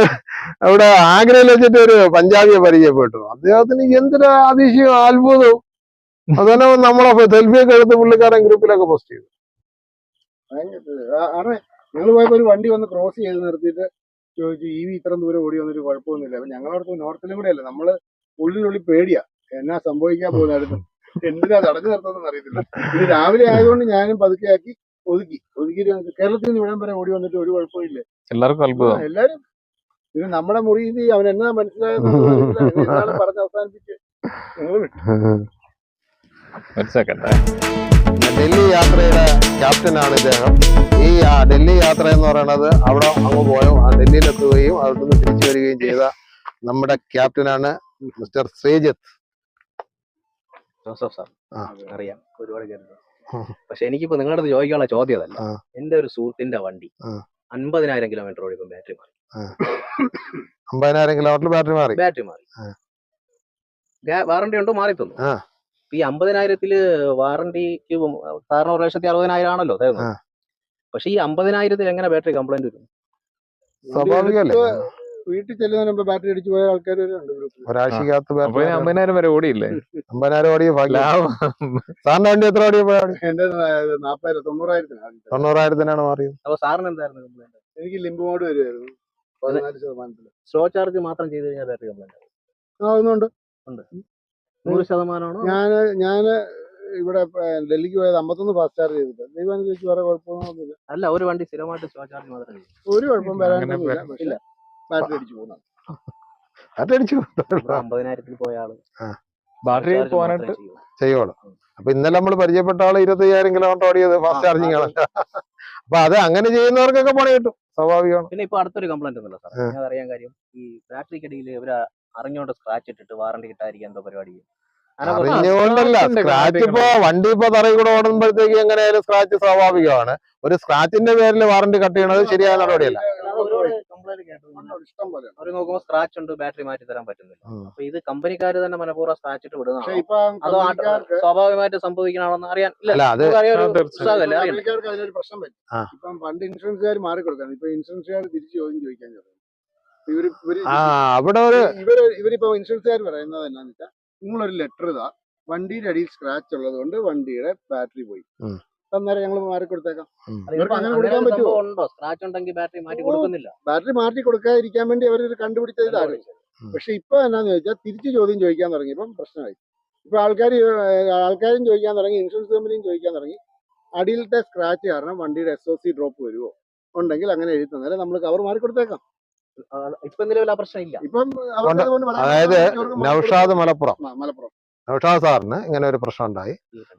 അവിടെ ആഗ്രയിൽ വെച്ചിട്ട് ഒരു പഞ്ചാബിയെ പരിചയപ്പെട്ടു. അദ്ദേഹത്തിന് എന്തൊരു അതിശയവും അത്ഭുതവും. അതുപോലെ നമ്മളെ സെൽഫിയൊക്കെ എടുത്ത് പുള്ളിക്കാരൻ ഗ്രൂപ്പിലൊക്കെ പോസ്റ്റ് ചെയ്തു. ഞങ്ങൾ പോയപ്പോ ഒരു വണ്ടി വന്ന് ക്രോസ് ചെയ്ത് നിർത്തിയിട്ട് ചോദിച്ചു EV ഇത്രയും ദൂരം ഓടി വന്നിട്ട് കുഴപ്പമൊന്നുമില്ല. അപ്പൊ ഞങ്ങളടുത്ത് നോർത്തിലും കൂടെ അല്ല, നമ്മള് ഉള്ളിനുള്ളിൽ പേടിയാ എന്നാ സംഭവിക്കാൻ പോകുന്നതായിരുന്നു, എന്തിനാ തടഞ്ഞു നിർത്തുന്നതെന്ന് അറിയത്തില്ല. ഇത് രാവിലെ ആയതുകൊണ്ട് ഞാനും പതുക്കെയാക്കി ഒതുക്കിയിട്ട് കേരളത്തിൽ നിന്ന് ഇവിടം വരെ ഓടി വന്നിട്ട് ഒരു കുഴപ്പമില്ല. എല്ലാവർക്കും അത്ഭുതം. എല്ലാരും ഇത് നമ്മുടെ മുറി ഇത് അവൻ എന്നാ മനസ്സിലായെന്ന് എന്താണ് പറഞ്ഞ് അവസാനിപ്പിച്ച് ഞങ്ങൾ വിട്ടു. ഒരു സെക്കൻഡ്. ഡൽഹി യാത്രയുടെ ക്യാപ്റ്റനാണ് ഇദ്ദേഹം. ഈ ഡൽഹി യാത്ര എന്ന് പറയുന്നത് അവിടെ അങ്ങ് പോയോ ഡൽഹിയിലെത്തുകയും അവിടെ നിന്ന് തിരിച്ചു വരികയും ചെയ്ത നമ്മുടെ ക്യാപ്റ്റനാണ് മിസ്റ്റർ ശ്രീജിത്ത്. ജോസഫ് സാർ ആ. അറിയാം, ഒരുപാട് കേട്ടിട്ടുണ്ട്. ഉം. പക്ഷെ എനിക്കിപ്പോ നിങ്ങളുടെ അടുത്ത് ചോദിക്കാനുള്ള ചോദ്യം അതല്ല. ആ. എന്റെ ഒരു സുഹൃത്തിന്റെ വണ്ടി ആ. 50,000 കിലോമീറ്റർ ഓടിയപ്പോ ബാറ്ററി മാറി. 50,000 കിലോമീറ്റർ ബാറ്ററി മാറി. ആ. വാറണ്ടി ഉണ്ടോ മാറി തന്നു. ആ. ഈ 50,000 വാറണ്ടിക്ക് സാറിന് 1,60,000 ആണല്ലോ തരുന്നത്. ആ. പക്ഷെ ഈ 50,000 എങ്ങനെ ബാറ്ററി കംപ്ലൈന്റ് വരും? സ്വാഭാവികമല്ലേ? വീട്ടിൽ ചെല്ലുന്നതിന് മുമ്പ് ബാറ്ററി അടിച്ചു പോയ ആൾക്കാർ ഉണ്ട് ഗ്രൂപ്പിൽ. ഒരാഴ്ചക്കകത്ത് അപ്പൊ ബാറ്ററി 50,000 വരെ ഓടിയില്ലേ? 50,000 ഓടിയ ഭാഗ്യം. ലാഭം. സാറിന്റെ വണ്ടി എത്ര ഓടിയ പോയാൽ എന്റെ 40,000 90,000 90,000-നാണ് മാറിയത്. അപ്പൊ സാറിന് എന്തായിരുന്നു കംപ്ലൈന്റ്? എനിക്ക് ലിംബ് മോഡ് വരുമായിരുന്നു 14%. സ്ലോ ചാർജ് മാത്രം ചെയ്ത് കഴിഞ്ഞാൽ ബാറ്ററി കംപ്ലൈന്റ് ഒന്നുണ്ട്. 100%? ഞാന് ഇവിടെ ഡൽഹിക്ക് പോയത് 51 ഫാസ്റ്റ് ചാർജ് ചെയ്തിട്ട് ദൈവം അനുസരിച്ച് വേറെ കുഴപ്പമൊന്നുമില്ല. അല്ല, ഒരു വണ്ടി സ്ഥിരമായിട്ട് സ്ലോ ചാർജ് മാത്രം ചെയ്യും. ഒരു കുഴപ്പം വരാനൊന്നുമില്ല. അങ്ങനെ പക്ഷെ ബാറ്ററി അടിച്ചു പോകുന്നതാണ്. ബാറ്ററി അടിച്ചു 50,000 പോയ ആള് ബാറ്ററി charge പോകാനായിട്ട് മാത്രമേ ചെയ്യൂ. ചെയ്യുള്ളൂ. അപ്പൊ ഇന്നലെ നമ്മൾ പരിചയപ്പെട്ട ആള് 25,000 കിലോമീറ്റർ ഓടിയത് ഫാസ്റ്റ് ചാർജിങ് ആണ്. അപ്പൊ അത് അങ്ങനെ ചെയ്യുന്നവർക്കൊക്കെ പണി കിട്ടും, സ്വാഭാവികമാണ്. പിന്നെ ഇപ്പൊ അടുത്തൊരു കംപ്ലൈന്റ് ഉണ്ടല്ലോ സാർ, ഞാൻ അറിയാൻ കാര്യം, ഈ ബാറ്ററിക്കടിയിൽ ഇവര് അറിഞ്ഞോണ്ട് സ്ക്രാച്ച് ഇട്ടിട്ട് വാറണ്ടി കിട്ടാതിരിക്കാൻ എന്തോ പരിപാടി ചെയ്യും. അറിഞ്ഞുകൊണ്ടല്ല സ്ക്രാച്ച്. ഇപ്പൊ വണ്ടി ഇപ്പൊ തറയിൽ കൂടെ ഓടുമ്പോഴത്തേക്ക് എങ്ങനെയായാലും സ്ക്രാച്ച് സ്വാഭാവികമാണ്. ഒരു സ്ക്രാച്ചിന്റെ പേരിൽ വാറണ്ടി കട്ട് ചെയ്യണത് ശരിയായ നടപടിയല്ല. കംപ്ലൈന്റ് കേട്ടു. ഇഷ്ടം പോലെ. അവർ നോക്കുമ്പോൾ സ്ക്രാച്ച് ഉണ്ട്, ബാറ്ററി മാറ്റി തരാൻ പറ്റുന്നില്ല. അപ്പൊ ഇത് കമ്പനിക്കാര് തന്നെ മനഃപൂർവ്വം സ്ക്രാച്ച് ഇട്ട് പക്ഷെ വിടുന്നതാണോ ഇപ്പൊ അതോ സ്വാഭാവികമായിട്ട് സംഭവിക്കണമെന്ന് അറിയാൻ ഇല്ല. അല്ല അത് ഉത്സാഹമല്ലേ അറിയാൻ. കമ്പനിക്കാർക്ക് അതിനൊരു പ്രശ്നം പറ്റും. ആ. ഇപ്പം പണ്ട് ഇൻഷുറൻസുകാർ മാറിക്കൊടുക്കാം, ഇപ്പൊ ഇൻഷുറൻസുകാർ തിരിച്ചു ചോദ്യം ചോദിക്കാൻ തുടങ്ങി. ഇവര് അവിടെ ഒരു ഇവരിപ്പോ ഇൻഷുറൻസുകാർ പറയുന്നത് എന്നാന്ന് വെച്ചാൽ, നിങ്ങളൊരു ലെറ്റർ ഇതാ, വണ്ടിയുടെ അടിയിൽ സ്ക്രാച്ച് ഉള്ളത് കൊണ്ട് വണ്ടിയുടെ ബാറ്ററി പോയി, അന്നേരം ഞങ്ങൾ മാറി കൊടുത്തേക്കാം. ഇവർക്ക് അങ്ങനെ കൊടുക്കാൻ പറ്റുമോ? ഉണ്ടോ? സ്ക്രാച്ച് ഉണ്ടെങ്കിൽ ബാറ്ററി മാറ്റി കൊടുക്കുന്നില്ല. ബാറ്ററി മാറ്റി കൊടുക്കാതിരിക്കാൻ വേണ്ടി അവർ കണ്ടുപിടിച്ച ഇതാണ്. പക്ഷെ ഇപ്പൊ എന്നാന്ന് ചോദിച്ചാൽ തിരിച്ചു ചോദ്യം ചോദിക്കാൻ തുടങ്ങിയപ്പം പ്രശ്നമായി. ഇപ്പൊ ആൾക്കാരും ചോദിക്കാൻ തുടങ്ങി, ഇൻഷുറൻസ് കമ്പനിയും ചോദിക്കാൻ തുടങ്ങി, അടിയിലത്തെ സ്ക്രാച്ച് കാരണം വണ്ടിയുടെ SOC ഡ്രോപ്പ് വരുമോ, ഉണ്ടെങ്കിൽ അങ്ങനെ എഴുതി തന്നാലും നമ്മൾ കവർ മാറി കൊടുത്തേക്കാം. ഇപ്പൊ നിലവിൽ ആ പ്രശ്നം ഇല്ല. ഇപ്പം അവർക്ക് അതുകൊണ്ട് പറയാൻ അതായത് പറ്റും. നൗഷാദ് മലപ്പുറം മലപ്പുറം നൗഷാദ് സാറിന് ഇങ്ങനെ ഒരു പ്രശ്നം ഉണ്ടായി.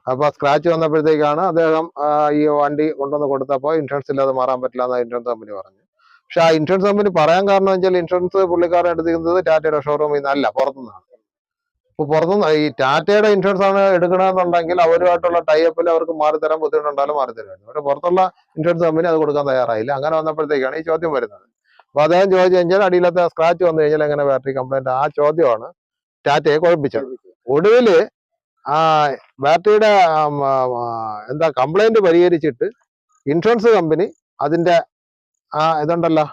അപ്പൊ സ്ക്രാച്ച് വന്നപ്പോഴത്തേക്കാണ് അദ്ദേഹം ഈ വണ്ടി കൊണ്ടുവന്ന് കൊടുത്തപ്പോൾ ഇൻഷുറൻസ് ഇല്ലാതെ മാറാൻ പറ്റില്ല എന്നാണ് ഇൻഷുറൻസ് കമ്പനി പറഞ്ഞു. പക്ഷെ ആ ഇൻഷുറൻസ് കമ്പനി പറയാൻ കാരണം വെച്ചാൽ ഇൻഷുറൻസ് പുള്ളിക്കാരൻ എടുത്തിരിക്കുന്നത് ടാറ്റയുടെ ഷോറൂമിൽ നിന്നല്ല, പുറത്തുനിന്നാണ്. അപ്പൊ പുറത്തുനിന്ന് ഈ ടാറ്റയുടെ ഇൻഷുറൻസ് ആണ് എടുക്കണമെന്നുണ്ടെങ്കിൽ അവരുമായിട്ടുള്ള ടൈപ്പിൽ അവർക്ക് മാറിത്തരാൻ ബുദ്ധിമുട്ടുണ്ടാലും മാറിത്തരുമായിരുന്നു. പക്ഷെ പുറത്തുള്ള ഇൻഷുറൻസ് കമ്പനി അത് കൊടുക്കാൻ തയ്യാറായില്ല. അങ്ങനെ വന്നപ്പോഴത്തേക്കാണ് ഈ ചോദ്യം വരുന്നത്. അപ്പൊ അദ്ദേഹം ചോദിച്ചു കഴിഞ്ഞാൽ അടിയിലത്തെ സ്ക്രാച്ച് വന്നു കഴിഞ്ഞാൽ എങ്ങനെ ബാറ്ററി കംപ്ലൈന്റ്, ആ ചോദ്യമാണ് ടാറ്റയെ കുഴപ്പിച്ചത്. ഒടുവില് ആ ബാറ്ററിയുടെ എന്താ കംപ്ലൈന്റ് പരിഹരിച്ചിട്ട് ഇൻഷുറൻസ് കമ്പനി അതിന്റെ ഇതുണ്ടല്ലോ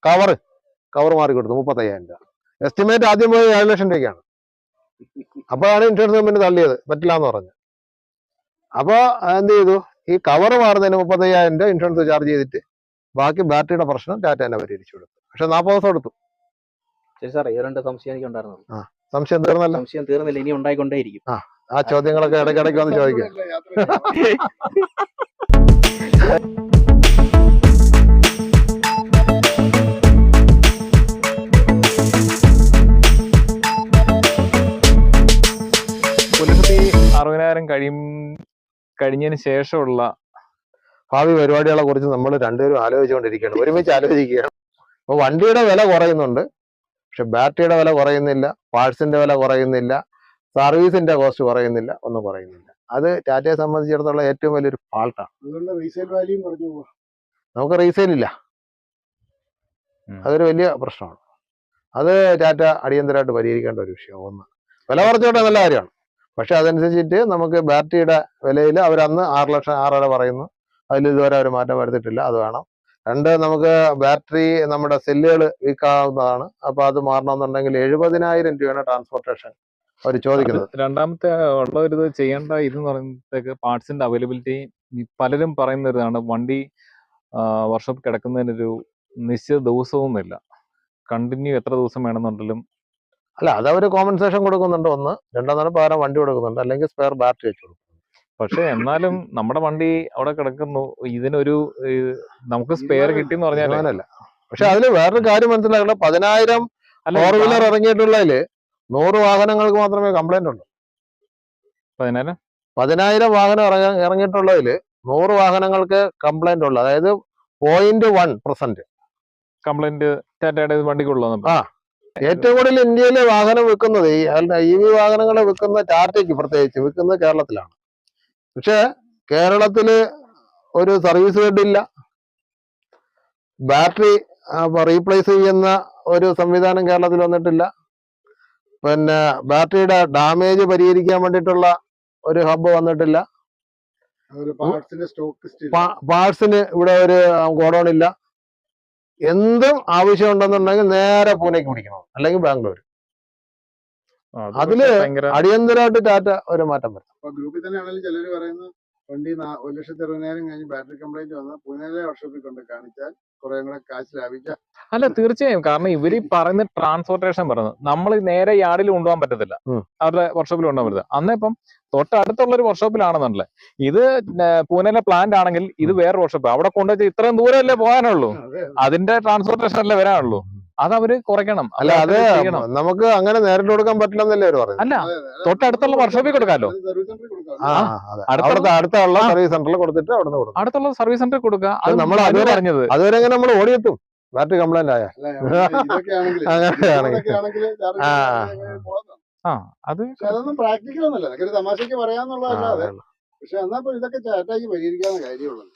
കവർ മാറി കൊടുത്തു 35,000 രൂപ. എസ്റ്റിമേറ്റ് ആദ്യം പോയി 7 ലക്ഷം രൂപയ്ക്കാണ്. അപ്പോഴാണ് ഇൻഷുറൻസ് കമ്പനി തള്ളിയത്, പറ്റില്ല എന്ന് പറഞ്ഞു. അപ്പൊ എന്ത് ചെയ്തു, ഈ കവർ മാറുന്നതിന് 35,000 രൂപ ഇൻഷുറൻസ് ചാർജ് ചെയ്തിട്ട് ബാക്കി ബാറ്ററിയുടെ പ്രശ്നം ടാറ്റ തന്നെ പരിഹരിച്ചു കൊടുത്തു. പക്ഷെ 40 ദിവസം എടുത്തു. ശരി സാറേ, ഈ രണ്ട് സംശയം എനിക്ക് ഉണ്ടായിരുന്നു. സംശയം തീർന്നല്ല? സംശയം തീർന്നില്ല, ഇനി ഉണ്ടായിക്കൊണ്ടേയിരിക്കും. ആ ചോദ്യങ്ങളൊക്കെ ഇടയ്ക്കിടയ്ക്ക് വന്ന് ചോദിക്കാം. പുലർത്തി 60,000 കഴിഞ്ഞതിന് ശേഷമുള്ള ഭാവി പരിപാടികളെ കുറിച്ച് നമ്മൾ രണ്ടുപേരും ആലോചിച്ചുകൊണ്ടിരിക്കുകയാണ്, ഒരുമിച്ച് ആലോചിക്കുകയാണ്. അപ്പൊ വണ്ടിയുടെ വില കുറയുന്നുണ്ട്, പക്ഷെ ബാറ്ററിയുടെ വില കുറയുന്നില്ല, പാർട്സിന്റെ വില കുറയുന്നില്ല, സർവീസിന്റെ കോസ്റ്റ് കുറയുന്നില്ല, ഒന്നും കുറയുന്നില്ല. അത് ടാറ്റയെ സംബന്ധിച്ചിടത്തോളം ഏറ്റവും വലിയൊരു ഫാൾട്ടാണ്. നമുക്ക് റീസെയിൽ ഇല്ല, അതൊരു വലിയ പ്രശ്നമാണ്. അത് ടാറ്റ അടിയന്തരമായിട്ട് പരിഹരിക്കേണ്ട ഒരു വിഷയം. ഒന്ന്, വില കുറച്ചോട്ടെ നല്ല കാര്യമാണ്, പക്ഷെ അതനുസരിച്ചിട്ട് നമുക്ക് ബാറ്ററിയുടെ വിലയിൽ അവരന്ന് 6 ലക്ഷം 6.5 പറയുന്നു, അതിൽ ഇതുവരെ അവർ മാറ്റം വരുത്തിയിട്ടില്ല, അത് വേണം. 2, നമുക്ക് ബാറ്ററി നമ്മുടെ സെല്ലുകൾ വീക്കാവുന്നതാണ്. അപ്പൊ അത് മാറണമെന്നുണ്ടെങ്കിൽ 70,000 രൂപയാണ് ട്രാൻസ്പോർട്ടേഷൻ അവർ ചോദിക്കുന്നത്. രണ്ടാമത്തെ ഉള്ള ഒരു ഇത് ചെയ്യേണ്ട ഇതെന്ന് പറയുമ്പോഴത്തേക്ക് പാർട്സിന്റെ അവൈലബിലിറ്റി പലരും പറയുന്ന ഒരിതാണ്, വണ്ടി വർക്ക്ഷോപ്പ് കിടക്കുന്നതിനൊരു നിശ്ചിത ദിവസവുമില്ല. കണ്ടിന്യൂ എത്ര ദിവസം വേണമെന്നുണ്ടെങ്കിലും അല്ല അതവര് കോമ്പൻസേഷൻ കൊടുക്കുന്നുണ്ട്. ഒന്ന് രണ്ടാം പകരം വണ്ടി കൊടുക്കുന്നുണ്ട്, അല്ലെങ്കിൽ സ്പെയർ ബാറ്ററി വെച്ച് കൊടുക്കും. പക്ഷെ എന്നാലും നമ്മുടെ വണ്ടി അവിടെ കിടക്കുന്നു. ഇതിനൊരു നമുക്ക് സ്പെയർ കിട്ടിയെന്ന് പറഞ്ഞാലേ തീരുമാനമല്ല. പക്ഷെ അതില് വേറൊരു കാര്യം മനസ്സിലാക്കണ്ട, 10,000 അല്ല, ഫോർ വീലർ ഇറങ്ങിയിട്ടുള്ളതില് 100 വാഹനങ്ങൾക്ക് മാത്രമേ കംപ്ലൈന്റ് ഉള്ളൂ. 10,000 വാഹനം ഇറങ്ങിയിട്ടുള്ളതില് 100 വാഹനങ്ങൾക്ക് കംപ്ലൈന്റ് ഉള്ളു. അതായത് 0.1% കംപ്ലൈന്റ് ടാറ്റയുടെ വണ്ടിക്കുള്ളൂ. ആ ഏറ്റവും കൂടുതൽ ഇന്ത്യയിലെ വാഹനം വിൽക്കുന്നത് ഈ EV വാഹനങ്ങളെ വിൽക്കുന്ന ടാറ്റയ്ക്ക് പ്രത്യേകിച്ച് വിൽക്കുന്നത് കേരളത്തിലാണ്. പക്ഷെ കേരളത്തില് ഒരു സർവീസ് ഹെഡ് ഇല്ല, ബാറ്ററി റീപ്ലേസ് ചെയ്യുന്ന ഒരു സംവിധാനം കേരളത്തിൽ വന്നിട്ടില്ല, പിന്നെ ബാറ്ററിയുടെ ഡാമേജ് പരിഹരിക്കാൻ വേണ്ടിയിട്ടുള്ള ഒരു ഹബ്ബ് വന്നിട്ടില്ല, പാർട്സിന് ഇവിടെ ഒരു ഗോഡൌൺ ഇല്ല. എന്തും ആവശ്യമുണ്ടെന്നുണ്ടെങ്കിൽ നേരെ പൂനെക്ക് പിടിക്കണം, അല്ലെങ്കിൽ ബാംഗ്ലൂർ. അതില് അടിയന്തരമായിട്ട് ടാറ്റ ഒരു മാറ്റം വരും. അപ്പൊ ഗ്രൂപ്പിൽ തന്നെയാണെങ്കിലും ചിലര് പറയുന്നത് വണ്ടി 1,60,000 കഴിഞ്ഞ് ബാറ്ററി കംപ്ലൈന്റ് വന്നാൽ പൂനെയിലെ വർക്ക്ഷോപ്പിൽ കൊണ്ട് കാണിച്ചാൽ കുറെ കൂടെ കാശ് ലാഭിക്കാം. അല്ല, തീർച്ചയായും. കാരണം ഇവര് പറയുന്ന ട്രാൻസ്പോർട്ടേഷൻ പറയുന്നത് നമ്മൾ നേരെ യാർഡിൽ കൊണ്ടുപോകാൻ പറ്റത്തില്ല, അവരുടെ വർക്ക്ഷോപ്പിൽ കൊണ്ടുപോകാൻ പറ്റത്തില്ല. അന്നേപ്പം തൊട്ടടുത്തുള്ള ഒരു വർക്ക്ഷോപ്പിലാണെന്നുണ്ടല്ലേ, ഇത് പൂനെയിലെ പ്ലാന്റ് ആണെങ്കിൽ ഇത് വേറെ വർക്ക്ഷോപ്പ്, അവിടെ കൊണ്ടുവച്ച് ഇത്രയും ദൂരമല്ലേ പോകാനുള്ളൂ, അതിന്റെ ട്രാൻസ്പോർട്ടേഷൻ അല്ലേ വരാനുള്ളൂ. അത് അവര് കുറയ്ക്കണം. അല്ല അത് നമുക്ക് അങ്ങനെ നേരിട്ട് കൊടുക്കാൻ പറ്റില്ലെന്നല്ലേ അവര് പറയുന്നത്. അല്ല, തൊട്ടടുത്തുള്ള വർക്ക്ഷോപ്പിൽ കൊടുക്കാമല്ലോ. അടുത്തുള്ള സർവീസ് സെന്ററിൽ കൊടുത്തിട്ട് അവിടെ കൊടുക്കും. അടുത്തുള്ള സർവീസ് സെന്ററിൽ കൊടുക്കുക. അത് നമ്മൾ പറഞ്ഞത് അതുവരെ എങ്ങനെ നമ്മൾ ഓടിയെത്തും ബാറ്ററി കംപ്ലൈന്റ് ആയ. അതൊന്നും പ്രാക്ടിക്കൽ ഒന്നുമല്ല, ഒരു തമാശക്ക് പറയാന്നുള്ളതല്ലാതെ. പക്ഷെ എന്നാ ഇതൊക്കെ ചാറ്റാക്കി പരിഹരിക്കാവുന്ന കാര്യമുള്ളത്.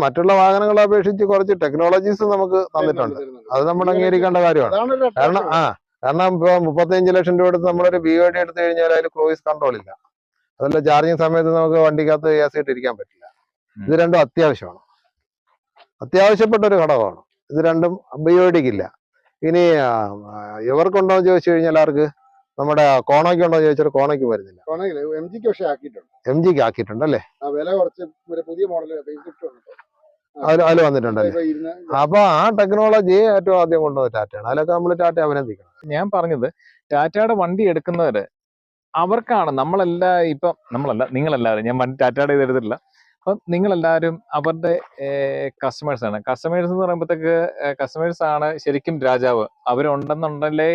മറ്റുള്ള വാഹനങ്ങളെ അപേക്ഷിച്ച് കുറച്ച് ടെക്നോളജീസ് നമുക്ക് തന്നിട്ടുണ്ട്, അത് നമ്മൾ അംഗീകരിക്കേണ്ട കാര്യമാണ്. കാരണം ഇപ്പൊ 35 ലക്ഷം രൂപ എടുത്ത് നമ്മളൊരു BYD എടുത്തു കഴിഞ്ഞാൽ അതിൽ ക്രൂയിസ് കൺട്രോൾ ഇല്ല, അതല്ല ചാർജിങ് സമയത്ത് നമുക്ക് വണ്ടിക്കകത്ത് AC ഇട്ടിരിക്കാൻ പറ്റില്ല. ഇത് രണ്ടും അത്യാവശ്യമാണ്, അത്യാവശ്യപ്പെട്ട ഒരു ഘടകമാണ്. ഇത് രണ്ടും BYDക്ക് ഇല്ല. ഇനി ഇവർക്കുണ്ടോ എന്ന് ചോദിച്ചു കഴിഞ്ഞാൽ ആർക്ക്, നമ്മുടെ കോണയ്ക്ക് ഉണ്ടോ എന്ന് ചോദിച്ചാൽ കോണയ്ക്ക് വരുന്നില്ല. MGക്ക് പക്ഷെ ആക്കിയിട്ടുണ്ട്, MGക്ക് ആക്കിയിട്ടുണ്ട് അല്ലേ, വില കുറച്ച് പുതിയ മോഡൽ അതിൽ വന്നിട്ടുണ്ടല്ലേ. അപ്പൊ ആ ടെക്നോളജി ഏറ്റവും ആദ്യം കൊണ്ടുവന്നത് ടാറ്റയാണ്. അതിലൊക്കെ നമ്മൾ ടാറ്റ അഭിനന്ദിക്കണം. ഞാൻ പറഞ്ഞത് ടാറ്റയുടെ വണ്ടി എടുക്കുന്നവര് അവർക്കാണ്. നിങ്ങളെല്ലാവരും, ഞാൻ വണ്ടി ടാറ്റയുടെ ഇത് എടുത്തിട്ടില്ല. അപ്പൊ നിങ്ങളെല്ലാവരും അവരുടെ കസ്റ്റമേഴ്സ് ആണ്. കസ്റ്റമേഴ്സ് എന്ന് പറയുമ്പോഴത്തേക്ക് കസ്റ്റമേഴ്സ് ആണ് ശരിക്കും രാജാവ്. അവരുണ്ടെന്നുണ്ടല്ലേ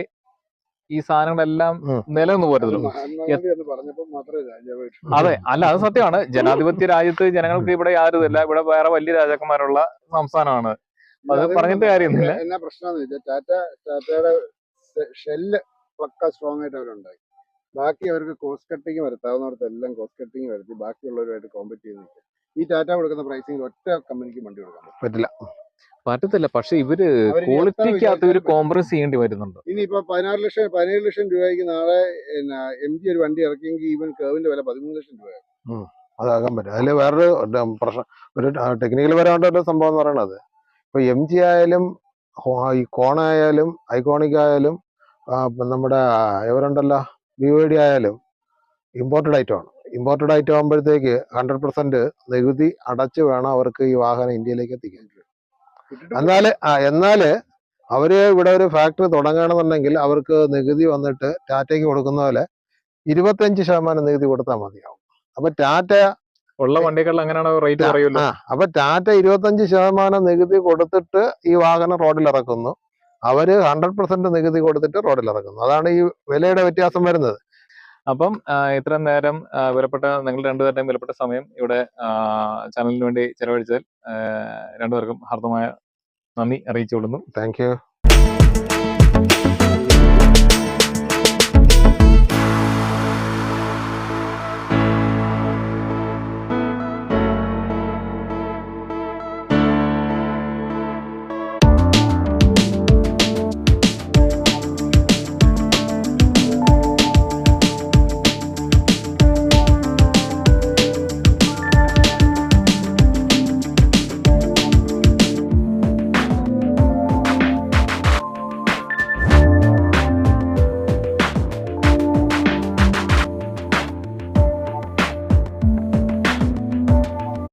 ഈ സാധനങ്ങളെല്ലാം നിലനിന്ന് പോരുള്ളൂ. അതെ, അല്ല അത് സത്യമാണ്. ജനാധിപത്യ രാജ്യത്ത് ജനങ്ങൾക്ക് ഇവിടെ ആരുമില്ല, ഇവിടെ വേറെ വലിയ രാജാക്കന്മാരുള്ള സംസ്ഥാനമാണ്. അത് പറഞ്ഞിട്ട് കാര്യമൊന്നുമില്ല. എന്നാ പ്രശ്നം ടാറ്റയുടെ ഷെല്ല് പക്ക സ്ട്രോങ് ആയിട്ട് അവരുണ്ടായി. ബാക്കി അവർക്ക് കോസ്റ്റ് കട്ടിങ് വരുത്താവുന്നിടത്ത് എല്ലാം കോസ്റ്റ് കട്ടിങ് വരുത്തി ബാക്കിയുള്ളവരുമായിട്ട് കോമ്പറ്റ് ചെയ്ത് നിൽക്കും. ഈ ടാറ്റ കൊടുക്കുന്ന പ്രൈസിംഗ് ഒറ്റ കമ്പനിക്ക് വണ്ടി കൊടുക്കാൻ പറ്റത്തില്ല. പക്ഷെ ഇവര് ക്വാളിറ്റിക്കകത്ത് ഇവര് കോംപ്രമൈസ് ചെയ്യേണ്ടി വരുന്നുണ്ട്. ഇനിയിപ്പോ 17 ലക്ഷം രൂപയ്ക്ക് നാളെ MG ഒരു വണ്ടി ഇറക്കിയെങ്കിൽ ഈവൻ കേവിന്റെ വില 13 ലക്ഷം രൂപ. അതാകാൻ പറ്റും. അതിൽ വേറൊരു പ്രശ്നം, ഒരു ടെക്നിക്കൽ വരാണ്ട ഒരു സംഭവം എന്ന് പറയുന്നത്, ഇപ്പൊ MG ആയാലും ഈ കോണായാലും ഐക്കോണിക് ആയാലും നമ്മുടെ ഇവരുണ്ടല്ലോ BYD ആയാലും ഇമ്പോർട്ടഡ് ഐറ്റമാണ്. ഇമ്പോർട്ടഡ് ഐറ്റം ആകുമ്പോഴത്തേക്ക് 100% നികുതി അടച്ച് വേണം അവർക്ക് ഈ വാഹനം ഇന്ത്യയിലേക്ക് എത്തിക്കാൻ. എന്നാല് അവര് ഇവിടെ ഒരു ഫാക്ടറി തുടങ്ങുകയാണെന്നുണ്ടെങ്കിൽ അവർക്ക് നികുതി വന്നിട്ട് ടാറ്റയ്ക്ക് കൊടുക്കുന്ന പോലെ 25% നികുതി കൊടുത്താൽ മതിയാവും. അപ്പൊ ടാറ്റ ഉള്ള വണ്ടികൾ അങ്ങനെയാണ് റേറ്റ് പറയുമല്ലോ. അപ്പൊ ടാറ്റ 25% നികുതി കൊടുത്തിട്ട് ഈ വാഹനം റോഡിൽ ഇറക്കുന്നു, അവര് 100% നികുതി കൊടുത്തിട്ട് റോഡിൽ ഇറക്കുന്നു. അതാണ് ഈ വിലയുടെ വ്യത്യാസം വരുന്നത്. അപ്പം ഇത്രയും നേരം വിലപ്പെട്ട നിങ്ങൾ രണ്ടുപേരുടെയും വിലപ്പെട്ട സമയം ഇവിടെ ചാനലിന് വേണ്ടി ചെലവഴിച്ചതിൽ രണ്ടുപേർക്കും ഹാർദമായ നന്ദി അറിയിച്ചുകൊള്ളുന്നു. Thank you.